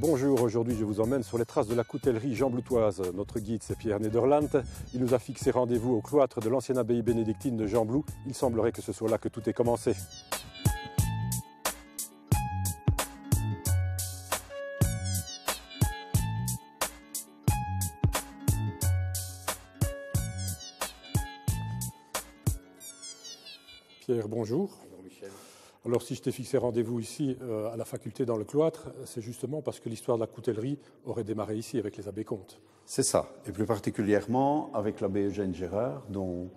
Bonjour, aujourd'hui je vous emmène sur les traces de la coutellerie Gembloutoise. Notre guide c'est Pierre Nederlandt. Il nous a fixé rendez-vous au cloître de l'ancienne abbaye bénédictine de Gembloux. Il semblerait que ce soit là que tout est commencé. Pierre, bonjour. Bonjour Michel. Alors si je t'ai fixé rendez-vous ici à la faculté dans le cloître, c'est justement parce que l'histoire de la coutellerie aurait démarré ici avec les abbés comtes. C'est ça, et plus particulièrement avec l'abbé Eugène Gérard, dont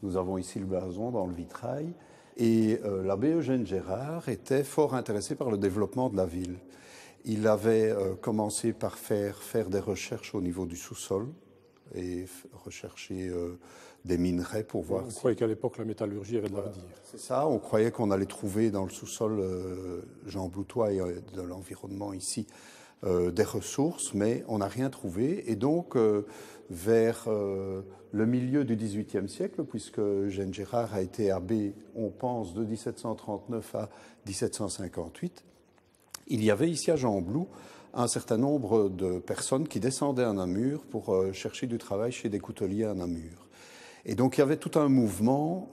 nous avons ici le blason dans le vitrail. Et l'abbé Eugène Gérard était fort intéressé par le développement de la ville. Il avait commencé par faire des recherches au niveau du sous-sol et rechercher des minerais pour voir. On croyait qu'à l'époque la métallurgie avait de l'avenir. C'est ça, on croyait qu'on allait trouver dans le sous-sol gembloutois et de l'environnement ici des ressources, mais on n'a rien trouvé. Et donc, vers le milieu du XVIIIe siècle, puisque Eugène Gérard a été abbé, on pense, de 1739 à 1758, il y avait ici à Gembloux un certain nombre de personnes qui descendaient à Namur pour chercher du travail chez des couteliers à Namur. Et donc il y avait tout un mouvement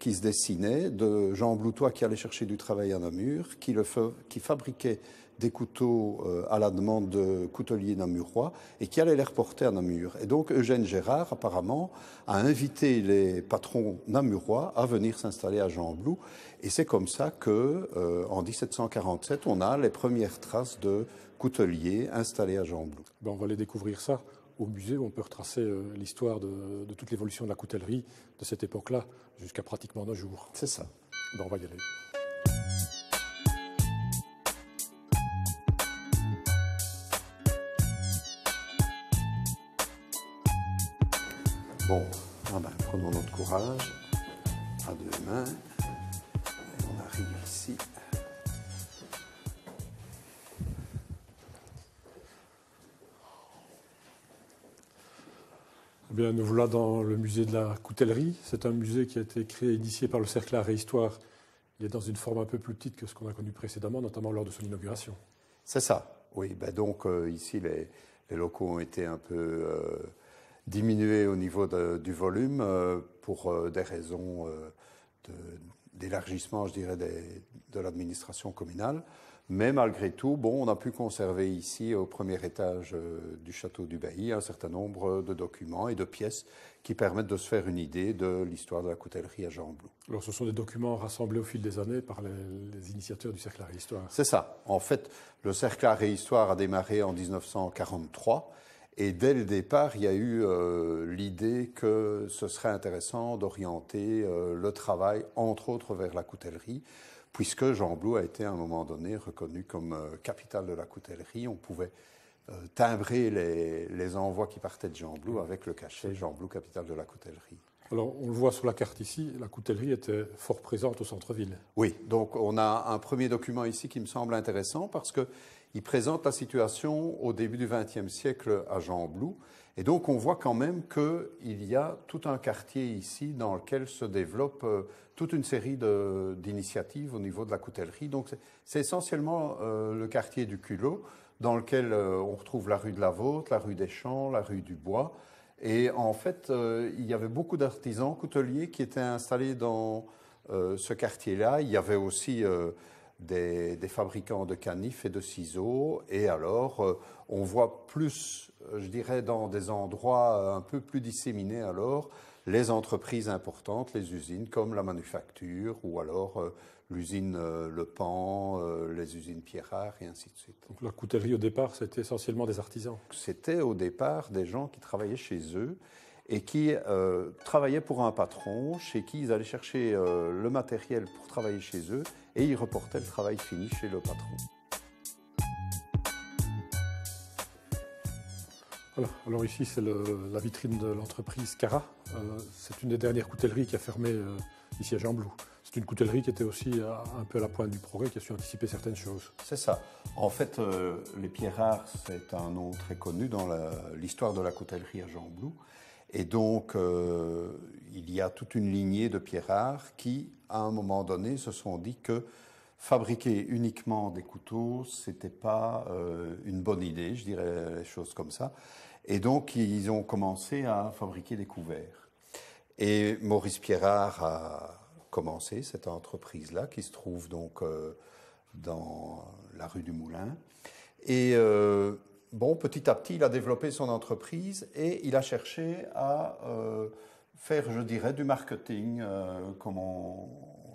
qui se dessinait de Gembloutois qui allaient chercher du travail à Namur, qui fabriquaient des couteaux à la demande de couteliers namurois et qui allaient les reporter à Namur. Et donc Eugène Gérard, apparemment, a invité les patrons namurois à venir s'installer à Gembloux. Et c'est comme ça que, en 1747, on a les premières traces de couteliers installés à Gembloux. Ben, on va aller découvrir ça au musée où on peut retracer l'histoire de toute l'évolution de la coutellerie de cette époque-là jusqu'à pratiquement nos jours. C'est ça. Ben, on va y aller. Bon, prenons notre courage à deux mains et on arrive ici. Eh bien, nous voilà dans le musée de la coutellerie. C'est un musée qui a été créé et initié par le Cercle Art et Histoire. Il est dans une forme un peu plus petite que ce qu'on a connu précédemment, notamment lors de son inauguration. C'est ça, oui. Ben donc ici, les locaux ont été un peu diminués au niveau du volume pour des raisons d'élargissement, je dirais, de l'administration communale. Mais malgré tout, bon, on a pu conserver ici, au premier étage du château du Bailly, un certain nombre de documents et de pièces qui permettent de se faire une idée de l'histoire de la coutellerie à Gembloux. Alors, ce sont des documents rassemblés au fil des années par les initiateurs du Cercle Art et Histoire. C'est ça. En fait, le Cercle Art et Histoire a démarré en 1943. Et dès le départ, il y a eu l'idée que ce serait intéressant d'orienter le travail, entre autres, vers la coutellerie, puisque Gembloux a été à un moment donné reconnu comme capitale de la coutellerie. On pouvait timbrer les envois qui partaient de Gembloux avec le cachet Gembloux, capitale de la coutellerie. Alors, on le voit sur la carte ici, la coutellerie était fort présente au centre-ville. Oui, donc on a un premier document ici qui me semble intéressant parce qu'il présente la situation au début du XXe siècle à Gembloux. Et donc on voit quand même qu'il y a tout un quartier ici dans lequel se développe toute une série d'initiatives au niveau de la coutellerie. Donc c'est essentiellement le quartier du Culot dans lequel on retrouve la rue de la Vôtre, la rue des Champs, la rue du Bois. Et en fait, il y avait beaucoup d'artisans couteliers qui étaient installés dans ce quartier-là. Il y avait aussi des fabricants de canifs et de ciseaux. Et alors, on voit plus, je dirais, dans des endroits un peu plus disséminés alors, les entreprises importantes, les usines comme la manufacture ou alors l'usine Le Pan, les usines Pierrard et ainsi de suite. Donc la coutellerie au départ, c'était essentiellement des artisans. C'était au départ des gens qui travaillaient chez eux et qui travaillaient pour un patron, chez qui ils allaient chercher le matériel pour travailler chez eux et ils reportaient le travail fini chez le patron. Voilà. Alors ici, c'est la vitrine de l'entreprise Cara. C'est une des dernières coutelleries qui a fermé ici à Gembloux. C'est une coutellerie qui était aussi un peu à la pointe du progrès, qui a su anticiper certaines choses. C'est ça. En fait, les Pierrard, c'est un nom très connu dans l'histoire de la coutellerie à Gembloux. Et donc, il y a toute une lignée de Pierrard qui, à un moment donné, se sont dit que fabriquer uniquement des couteaux, ce n'était pas une bonne idée, je dirais les choses comme ça. Et donc, ils ont commencé à fabriquer des couverts. Et Maurice Pierrard a commencé cette entreprise-là, qui se trouve donc dans la rue du Moulin. Et bon, petit à petit, il a développé son entreprise et il a cherché à faire, je dirais, du marketing, comme on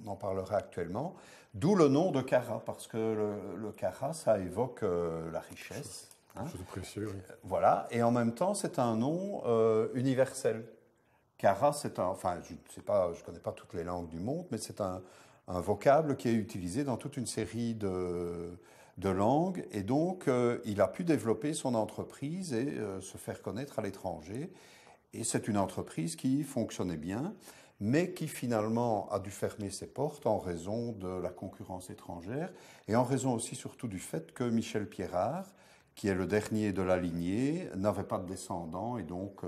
en parlera actuellement. D'où le nom de Cara, parce que le Cara, ça évoque la richesse. Hein. C'est précieux, oui. Voilà, et en même temps, c'est un nom universel. Cara, c'est un, enfin, je ne connais pas toutes les langues du monde, mais c'est un vocable qui est utilisé dans toute une série de langues. Et donc, il a pu développer son entreprise et se faire connaître à l'étranger. Et c'est une entreprise qui fonctionnait bien, mais qui finalement a dû fermer ses portes en raison de la concurrence étrangère et en raison aussi surtout du fait que Michel Pierrard, qui est le dernier de la lignée, n'avait pas de descendants et donc,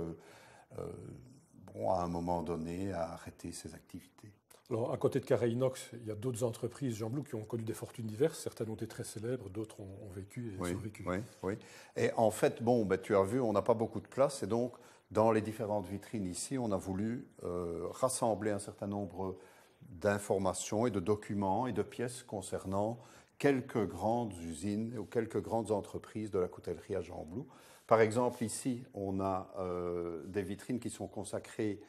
bon, à un moment donné, a arrêté ses activités. Alors, à côté de Cara Inox, il y a d'autres entreprises, Jean Blou, qui ont connu des fortunes diverses. Certaines ont été très célèbres, d'autres ont vécu et survécu. Oui, oui. Et en fait, bon, ben, tu as vu, on n'a pas beaucoup de place. Et donc, dans les différentes vitrines ici, on a voulu rassembler un certain nombre d'informations et de documents et de pièces concernant quelques grandes usines ou quelques grandes entreprises de la coutellerie à Jean Blou. Par exemple, ici, on a des vitrines qui sont consacrées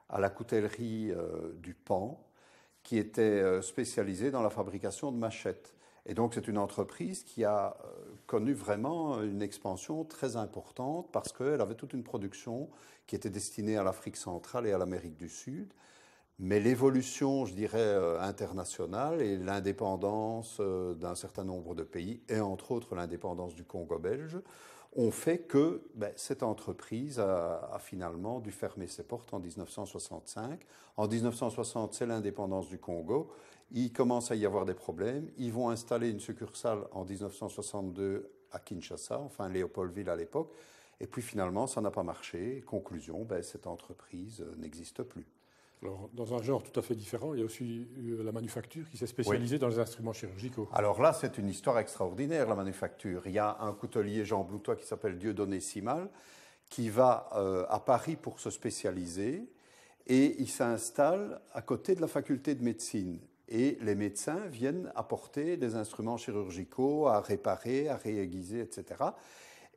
à la coutellerie du Pan, qui était spécialisée dans la fabrication de machettes. Et donc, c'est une entreprise qui a connu vraiment une expansion très importante parce qu'elle avait toute une production qui était destinée à l'Afrique centrale et à l'Amérique du Sud. Mais l'évolution, je dirais, internationale et l'indépendance d'un certain nombre de pays, et entre autres l'indépendance du Congo belge, ont fait que cette entreprise a finalement dû fermer ses portes en 1965. En 1960, c'est l'indépendance du Congo. Il commence à y avoir des problèmes. Ils vont installer une succursale en 1962 à Kinshasa, enfin Léopoldville à l'époque. Et puis finalement, ça n'a pas marché. Conclusion, cette entreprise n'existe plus. Alors, dans un genre tout à fait différent, il y a aussi la manufacture qui s'est spécialisée dans les instruments chirurgicaux. Alors là, c'est une histoire extraordinaire, la manufacture. Il y a un coutelier Jean Bloutois qui s'appelle Dieudonné Simal, qui va à Paris pour se spécialiser, et il s'installe à côté de la faculté de médecine. Et les médecins viennent apporter des instruments chirurgicaux à réparer, à réaiguiser, etc.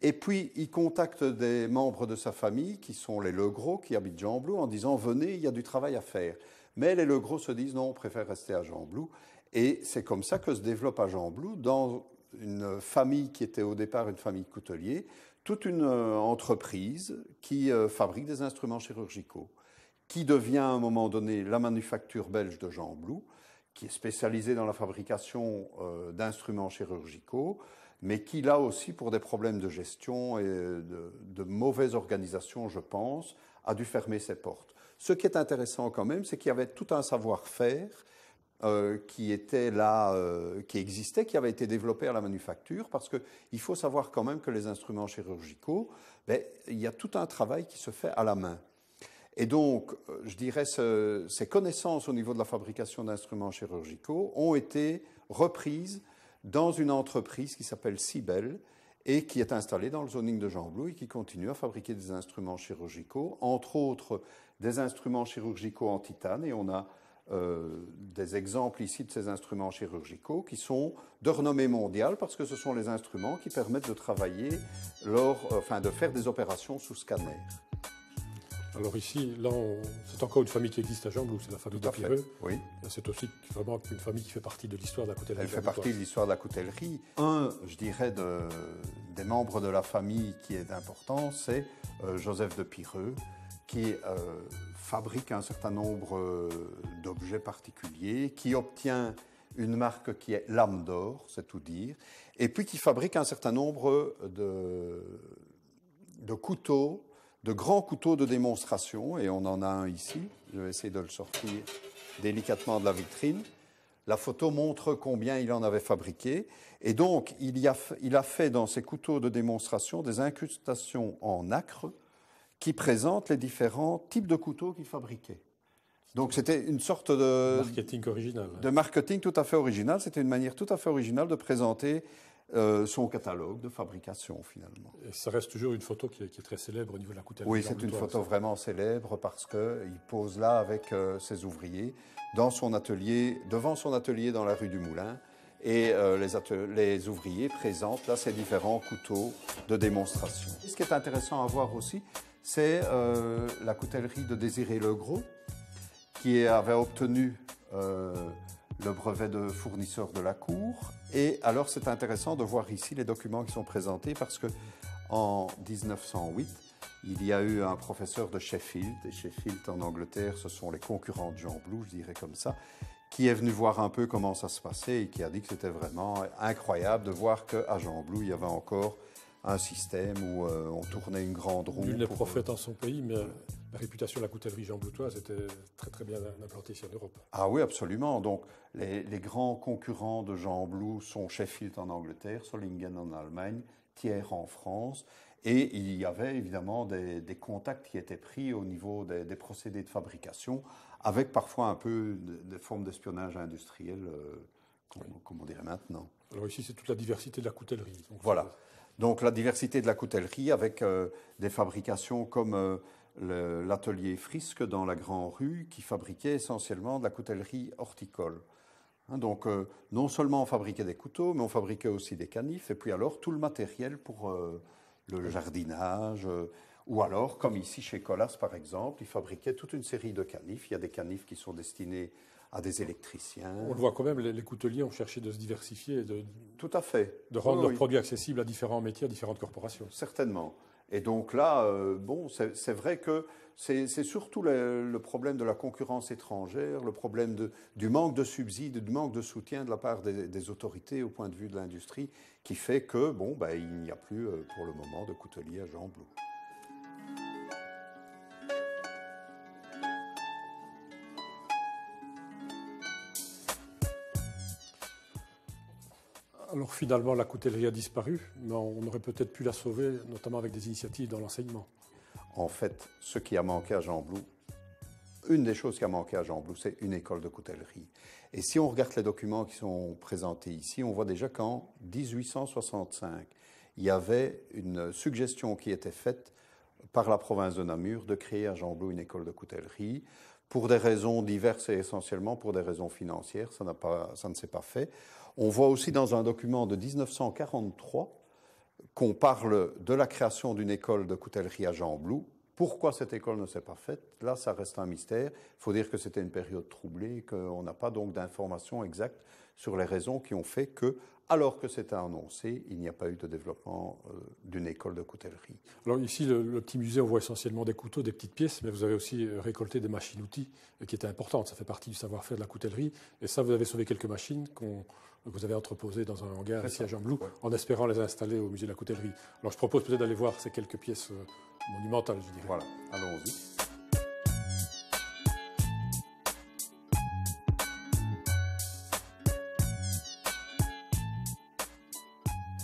Et puis, il contacte des membres de sa famille, qui sont les Legros, qui habitent Jean Blou, en disant « Venez, il y a du travail à faire ». Mais les Legros se disent « Non, on préfère rester à Jean Blou ». Et c'est comme ça que se développe à Jean Blou, dans une famille qui était au départ une famille de couteliers, toute une entreprise qui fabrique des instruments chirurgicaux, qui devient à un moment donné la manufacture belge de Jean Blou, qui est spécialisée dans la fabrication d'instruments chirurgicaux, mais qui, là aussi, pour des problèmes de gestion et de mauvaise organisation, je pense, a dû fermer ses portes. Ce qui est intéressant quand même, c'est qu'il y avait tout un savoir-faire qui était là, qui existait, qui avait été développé à la manufacture, parce qu'il faut savoir quand même que les instruments chirurgicaux, il y a tout un travail qui se fait à la main. Et donc, je dirais, ces connaissances au niveau de la fabrication d'instruments chirurgicaux ont été reprises dans une entreprise qui s'appelle Cybelle et qui est installée dans le zoning de Jean Blou et qui continue à fabriquer des instruments chirurgicaux, entre autres des instruments chirurgicaux en titane. Et on a des exemples ici de ces instruments chirurgicaux qui sont de renommée mondiale parce que ce sont les instruments qui permettent de travailler, de faire des opérations sous scanner. Alors ici, là, c'est encore une famille qui existe à Jean Blou, c'est la famille de Pireux. Oui. C'est aussi vraiment une famille qui fait partie de l'histoire de la coutellerie. Elle fait partie de l'histoire de la coutellerie. Un, je dirais, des membres de la famille qui est important, c'est Joseph de Pireux, qui fabrique un certain nombre d'objets particuliers, qui obtient une marque qui est L'Âme d'Or, c'est tout dire, et puis qui fabrique un certain nombre de couteaux, de grands couteaux de démonstration, et on en a un ici. Je vais essayer de le sortir délicatement de la vitrine. La photo montre combien il en avait fabriqué. Et donc, il a fait dans ces couteaux de démonstration des incrustations en nacre qui présentent les différents types de couteaux qu'il fabriquait. Donc c'était une sorte de marketing original. De marketing tout à fait original. C'était une manière tout à fait originale de présenter son catalogue de fabrication finalement. Et ça reste toujours une photo qui est très célèbre au niveau de la coutellerie. Oui, c'est une photo vraiment célèbre parce qu'il pose là avec ses ouvriers dans son atelier, devant son atelier dans la rue du Moulin. Et les ouvriers présentent là ces différents couteaux de démonstration. Ce qui est intéressant à voir aussi, c'est la coutellerie de Désiré Legros, qui avait obtenu le brevet de fournisseur de la cour. Et alors c'est intéressant de voir ici les documents qui sont présentés parce qu'en 1908, il y a eu un professeur de Sheffield, et Sheffield en Angleterre, ce sont les concurrents de Jean Blou, je dirais comme ça, qui est venu voir un peu comment ça se passait et qui a dit que c'était vraiment incroyable de voir qu'à Jean Blou, il y avait encore un système où on tournait une grande roue. Nul n'est prophète en son pays, mais la réputation de la coutellerie jean-bloutoise était très très bien implantée ici en Europe. Ah oui, absolument. Donc les grands concurrents de Jean Blou sont Sheffield en Angleterre, Solingen en Allemagne, Thiers en France. Et il y avait évidemment des contacts qui étaient pris au niveau des procédés de fabrication, avec parfois un peu des formes d'espionnage industriel, comme on dirait maintenant. Alors ici, c'est toute la diversité de la coutellerie. Donc voilà. Donc la diversité de la coutellerie avec des fabrications comme l'atelier Frisque dans la Grand Rue qui fabriquait essentiellement de la coutellerie horticole. Donc non seulement on fabriquait des couteaux, mais on fabriquait aussi des canifs et puis alors tout le matériel pour le jardinage. Ou alors, comme ici chez Colas par exemple, ils fabriquaient toute une série de canifs. Il y a des canifs qui sont destinés à des électriciens. On le voit quand même, les couteliers ont cherché de se diversifier, tout à fait, de rendre leurs produits accessibles à différents métiers, à différentes corporations. Certainement. Et donc là, bon, c'est vrai que c'est surtout le problème de la concurrence étrangère, le problème du manque de subsides, du manque de soutien de la part des autorités au point de vue de l'industrie qui fait que, bon, ben, il n'y a plus pour le moment de coutelier à Jean Blou. Alors finalement, la coutellerie a disparu, mais on aurait peut-être pu la sauver, notamment avec des initiatives dans l'enseignement. En fait, ce qui a manqué à Jean Blou, une des choses qui a manqué à Jean Blou, c'est une école de coutellerie. Et si on regarde les documents qui sont présentés ici, on voit déjà qu'en 1865, il y avait une suggestion qui était faite par la province de Namur de créer à Jean Blou une école de coutellerie. Pour des raisons diverses et essentiellement pour des raisons financières, ça ne s'est pas fait. On voit aussi dans un document de 1943 qu'on parle de la création d'une école de coutellerie à Jean Blou. Pourquoi cette école ne s'est pas faite? Là, ça reste un mystère. Il faut dire que c'était une période troublée, qu'on n'a pas donc d'informations exactes sur les raisons qui ont fait que, alors que c'était annoncé, il n'y a pas eu de développement d'une école de coutellerie. Alors ici, le petit musée, on voit essentiellement des couteaux, des petites pièces, mais vous avez aussi récolté des machines-outils qui étaient importantes. Ça fait partie du savoir-faire de la coutellerie. Et ça, vous avez sauvé quelques machines que vous avez entreposées dans un hangar ici à Jean Blou, en espérant les installer au musée de la coutellerie. Alors je propose peut-être d'aller voir ces quelques pièces monumentales, je dirais. Voilà, allons-y.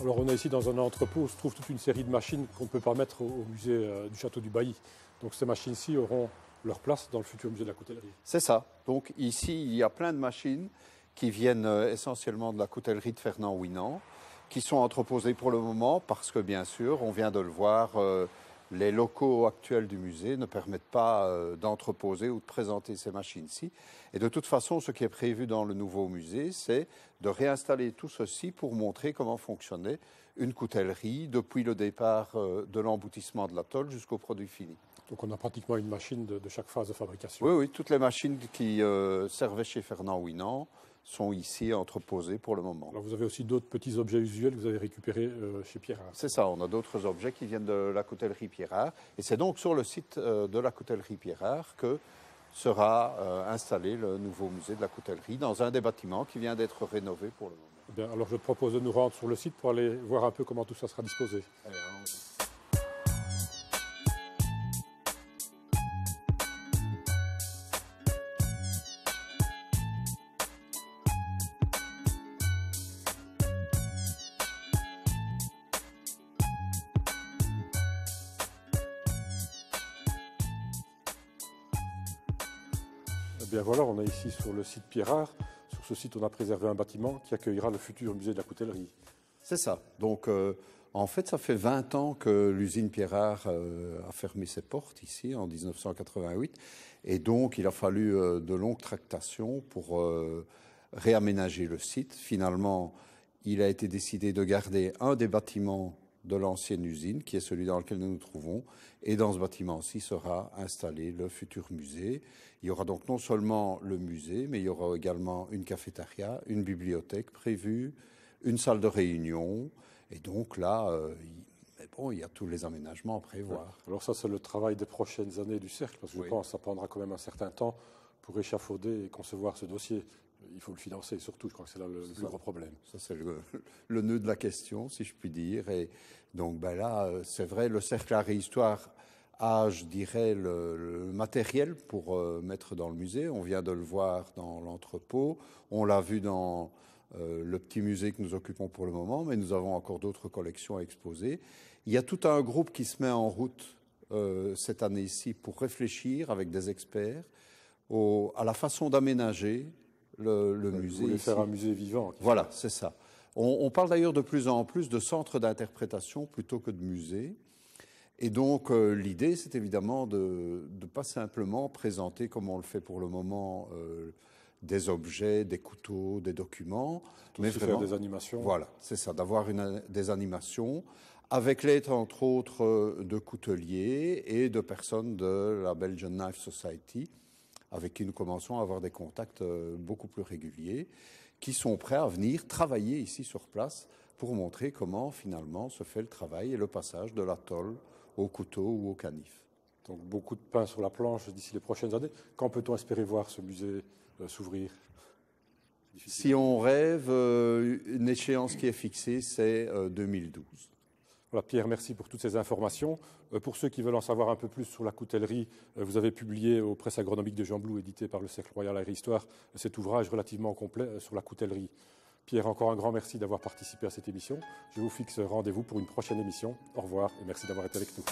Alors on est ici dans un entrepôt où se trouve toute une série de machines qu'on ne peut pas mettre au musée du château du Bailly. Donc ces machines-ci auront leur place dans le futur musée de la coutellerie. C'est ça. Donc ici, il y a plein de machines qui viennent essentiellement de la coutellerie de Fernand Ouinant, qui sont entreposées pour le moment parce que, bien sûr, on vient de le voir, les locaux actuels du musée ne permettent pas d'entreposer ou de présenter ces machines-ci. Et de toute façon, ce qui est prévu dans le nouveau musée, c'est de réinstaller tout ceci pour montrer comment fonctionnait une coutellerie depuis le départ de l'emboutissement de la tôle jusqu'au produit fini. Donc on a pratiquement une machine de chaque phase de fabrication. Oui, oui, toutes les machines qui servaient chez Fernand Ouinant sont ici entreposées pour le moment. Alors vous avez aussi d'autres petits objets usuels que vous avez récupérés chez Pierrard. C'est ça, on a d'autres objets qui viennent de la coutellerie Pierrard. Et c'est donc sur le site de la coutellerie Pierrard que sera installé le nouveau musée de la coutellerie dans un des bâtiments qui vient d'être rénové pour le moment. Bien, alors je propose de nous rendre sur le site pour aller voir un peu comment tout ça sera disposé. Allez, allons-y. bien voilà, on est ici sur le site Pierrard. Sur ce site, on a préservé un bâtiment qui accueillera le futur musée de la coutellerie. C'est ça. Donc, en fait, ça fait 20 ans que l'usine Pierrard a fermé ses portes ici, en 1988. Et donc, il a fallu de longues tractations pour réaménager le site. Finalement, il a été décidé de garder un des bâtiments de l'ancienne usine, qui est celui dans lequel nous nous trouvons. Et dans ce bâtiment-ci sera installé le futur musée. Il y aura donc non seulement le musée, mais il y aura également une cafétéria, une bibliothèque prévue, une salle de réunion. Et donc là, il y a tous les aménagements à prévoir. Alors ça, c'est le travail des prochaines années du Cercle, parce que je pense que ça prendra quand même un certain temps pour échafauder et concevoir ce dossier. Il faut le financer surtout, je crois que c'est là le plus gros problème. Ça, c'est le nœud de la question, si je puis dire. Et donc là, c'est vrai, le Cercle Art et Histoire a, je dirais, le matériel pour mettre dans le musée. On vient de le voir dans l'entrepôt. On l'a vu dans le petit musée que nous occupons pour le moment, mais nous avons encore d'autres collections à exposer. Il y a tout un groupe qui se met en route cette année-ci pour réfléchir avec des experts à la façon d'aménager le musée. Vous voulez faire un musée vivant. Voilà, c'est ça. On parle d'ailleurs de plus en plus de centres d'interprétation plutôt que de musées. Et donc, l'idée, c'est évidemment de ne pas simplement présenter, comme on le fait pour le moment, des objets, des couteaux, des documents, mais vraiment faire des animations. Voilà, c'est ça, d'avoir des animations avec l'aide, entre autres, de couteliers et de personnes de la Belgian Knife Society, avec qui nous commençons à avoir des contacts beaucoup plus réguliers, qui sont prêts à venir travailler ici sur place pour montrer comment finalement se fait le travail et le passage de la tôle au couteau ou au canif. Donc beaucoup de pain sur la planche d'ici les prochaines années. Quand peut-on espérer voir ce musée s'ouvrir ? Si on rêve, une échéance qui est fixée, c'est 2012. Voilà, Pierre, merci pour toutes ces informations. Pour ceux qui veulent en savoir un peu plus sur la coutellerie, vous avez publié aux presses agronomiques de Gembloux, édité par le Cercle Royal Art et Histoire, cet ouvrage relativement complet sur la coutellerie. Pierre, encore un grand merci d'avoir participé à cette émission. Je vous fixe rendez-vous pour une prochaine émission. Au revoir et merci d'avoir été avec nous.